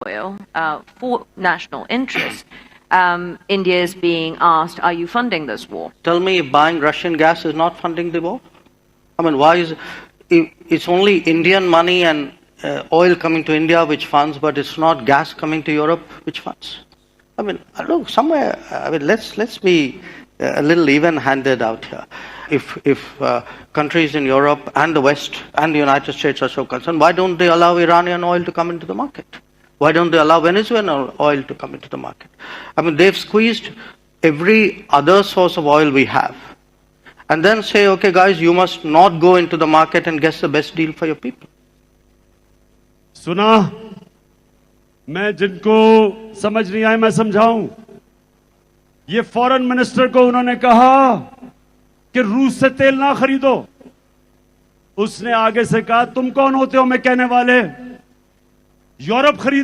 oil for national interest, India is being asked, are you funding this war? Tell me if buying Russian gas is not funding the war? I mean, why is it's only Indian money and oil coming to India which funds, but it's not gas coming to Europe which funds? I mean, look, somewhere, I mean, let's be a little even-handed out here. If countries in Europe and the West and the United States are so concerned, why don't they allow Iranian oil to come into the market? Why don't they allow Venezuelan oil to come into the market? I mean, they've squeezed every other source of oil we have. And then say, okay guys, you must not go into the market and get the best deal for your people. सुना, मैं जिनको समझ नहीं आए मैं समझाऊं. ये foreign minister को उन्होंने कहा कि रूस से तेल ना खरीदो. उसने आगे से कहा तुम कौन होते हो मैं कहने वाले, यूरोप खरीद